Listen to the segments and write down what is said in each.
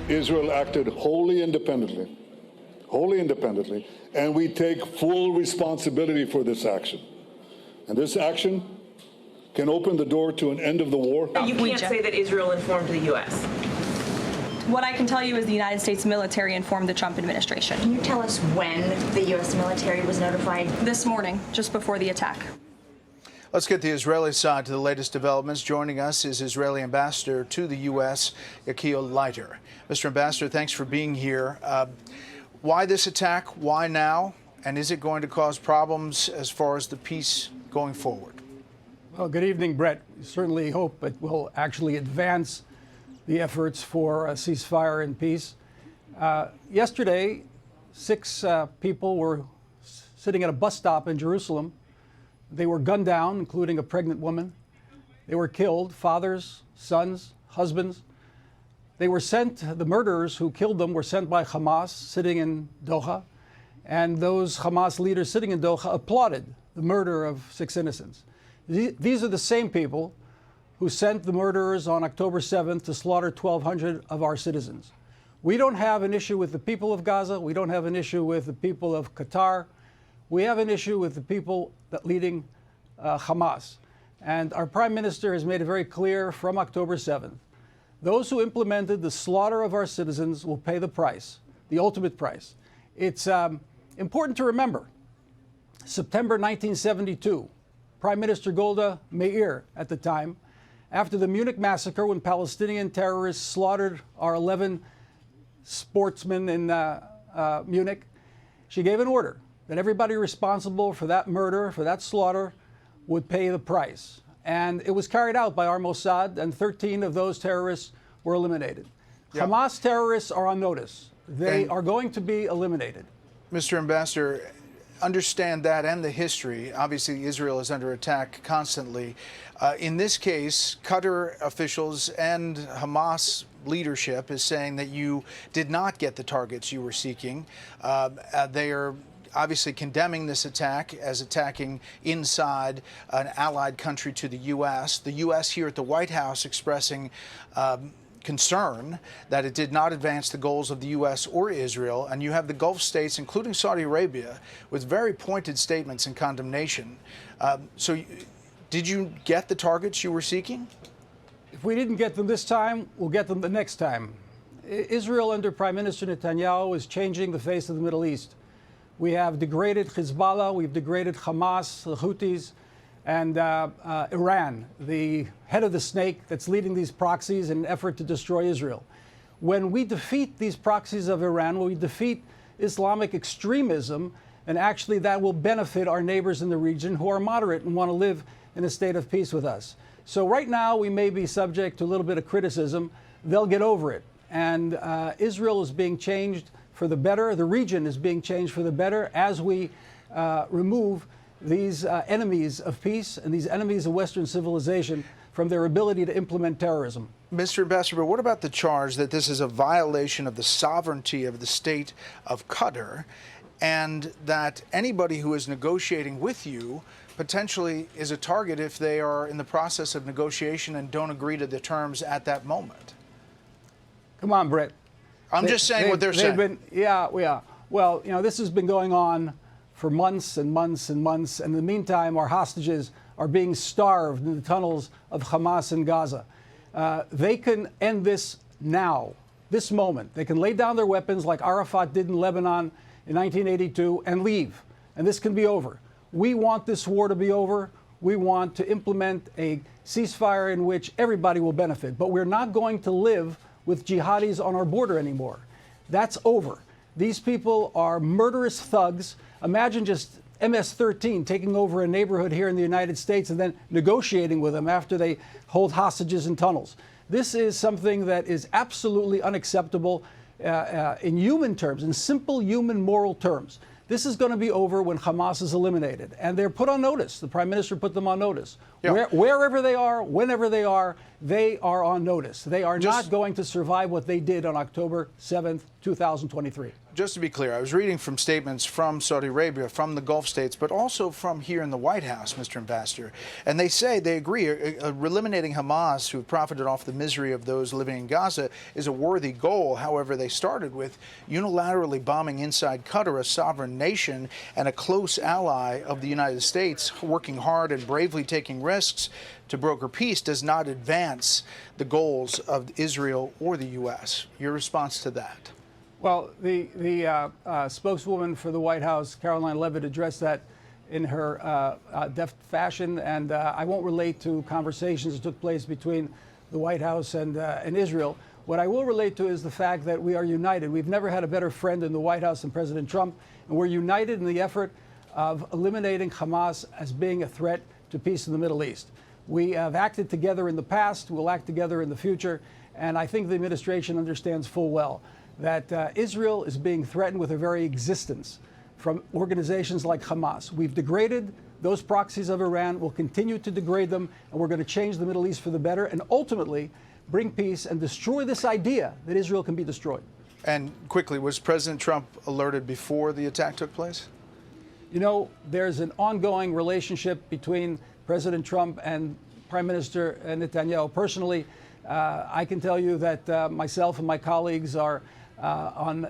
Israel acted wholly independently, and we take full responsibility for this action. And this action can open the door to an end of the war. You can't say that Israel informed the U.S. What I can tell you is the United States military informed the Trump administration. Can you tell us when the U.S. military was notified? This morning, just before the attack. Let's get the Israeli side to the latest developments. Joining us is Israeli Ambassador to the U.S., Yechiel Leiter. Mr. Ambassador, thanks for being here. Why this attack? Why now? And is it going to cause problems as far as the peace going forward? Well, good evening, Brett. We certainly hope it will actually advance the efforts for a ceasefire and peace. Yesterday, 6 people were sitting at a bus stop in Jerusalem. They were gunned down, including a pregnant woman. They were killed, fathers, sons, husbands. They were sent, the murderers who killed them were sent by Hamas sitting in Doha. And those Hamas leaders sitting in Doha applauded the murder of 6 innocents. These are the same people who sent the murderers on October 7th to slaughter 1,200 of our citizens. We don't have an issue with the people of Gaza. We don't have an issue with the people of Qatar. We have an issue with the people that leading Hamas. And our Prime Minister has made it very clear from October 7th, those who implemented the slaughter of our citizens will pay the price, the ultimate price. It's important to remember, September 1972, Prime Minister Golda Meir at the time, after the Munich massacre when Palestinian terrorists slaughtered our 11 sportsmen in Munich, she gave an order that everybody responsible for that murder, for that slaughter, would pay the price. And it was carried out by our Mossad, and 13 of those terrorists were eliminated. Yep. Hamas terrorists are on notice. They are going to be eliminated. Mr. Ambassador, understand that and the history. Obviously, Israel is under attack constantly. In this case, Qatar officials and Hamas leadership is saying that you did not get the targets you were seeking. They are obviously condemning this attack as attacking inside an allied country to the U.S. The U.S. here at the White House expressing concern that it did not advance the goals of the U.S. or Israel. And you have the Gulf states, including Saudi Arabia, with very pointed statements in condemnation. So did you get the targets you were seeking? If we didn't get them this time, we'll get them the next time. Israel under Prime Minister Netanyahu is changing the face of the Middle East. We have degraded Hezbollah, we've degraded Hamas, the Houthis, and Iran, the head of the snake that's leading these proxies in an effort to destroy Israel. When we defeat these proxies of Iran, when we defeat Islamic extremism, and actually that will benefit our neighbors in the region who are moderate and want to live in a state of peace with us. So right now we may be subject to a little bit of criticism. They'll get over it. And Israel is being changed for the better. The region is being changed for the better as we remove these enemies of peace and these enemies of Western civilization from their ability to implement terrorism. Mr. Ambassador, what about the charge that this is a violation of the sovereignty of the state of Qatar, and that anybody who is negotiating with you potentially is a target if they are in the process of negotiation and don't agree to the terms at that moment? Come on, Brett. I'm just saying what they're saying. Yeah. Well, you know, this has been going on for months and months and months. And in the meantime, our hostages are being starved in the tunnels of Hamas in Gaza. They can end this now, this moment. They can lay down their weapons like Arafat did in Lebanon in 1982 and leave. And this can be over. We want this war to be over. We want to implement a ceasefire in which everybody will benefit. But we're not going to live with jihadis on our border anymore. That's over. These people are murderous thugs. Imagine just MS-13 taking over a neighborhood here in the United States and then negotiating with them after they hold hostages in tunnels. This is something that is absolutely unacceptable in human terms, in simple human moral terms. This is going to be over when Hamas is eliminated. And they're put on notice. The Prime Minister put them on notice. Yeah. Wherever they are, whenever they are on notice. They are not going to survive what they did on October 7th, 2023. just to be clear, I was reading from statements from Saudi Arabia, from the Gulf states, but also from here in the White House, Mr. Ambassador. And they say they agree eliminating Hamas, who profited off the misery of those living in Gaza, is a worthy goal. However, they started with unilaterally bombing inside Qatar, a sovereign nation and a close ally of the United States, working hard and bravely taking risks to broker peace does not advance the goals of Israel or the U.S. Your response to that? Well, the spokeswoman for the White House, Caroline Leavitt, addressed that in her deft fashion, and I won't relate to conversations that took place between the White House and Israel. What I will relate to is the fact that we are united. We've never had a better friend in the White House than President Trump, and we're united in the effort of eliminating Hamas as being a threat to peace in the Middle East. We have acted together in the past, we'll act together in the future, and I think the administration understands full well that Israel is being threatened with her very existence from organizations like Hamas. We've degraded those proxies of Iran, we'll continue to degrade them, and we're going to change the Middle East for the better and ultimately bring peace and destroy this idea that Israel can be destroyed. And quickly, was President Trump alerted before the attack took place? You know, there's an ongoing relationship between President Trump and Prime Minister Netanyahu. Personally, I can tell you that myself and my colleagues are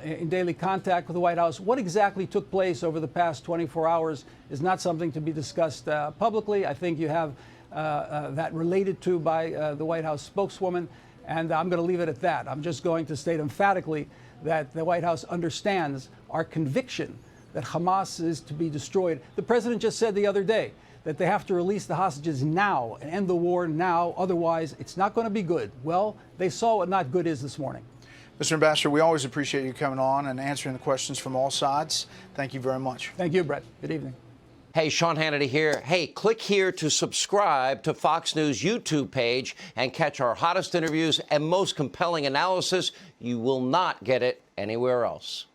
in daily contact with the White House. What exactly took place over the past 24 hours is not something to be discussed publicly. I think you have that related to by the White House spokeswoman, and I'm going to leave it at that. I'm just going to state emphatically that the White House understands our conviction that Hamas is to be destroyed. The president just said the other day that they have to release the hostages now and end the war now, otherwise it's not going to be good. Well, they saw what not good is this morning. Mr. Ambassador, we always appreciate you coming on and answering the questions from all sides. Thank you very much. Thank you, Brett. Good evening. Hey, Sean Hannity here. Hey, click here to subscribe to Fox News YouTube page and catch our hottest interviews and most compelling analysis. You will not get it anywhere else.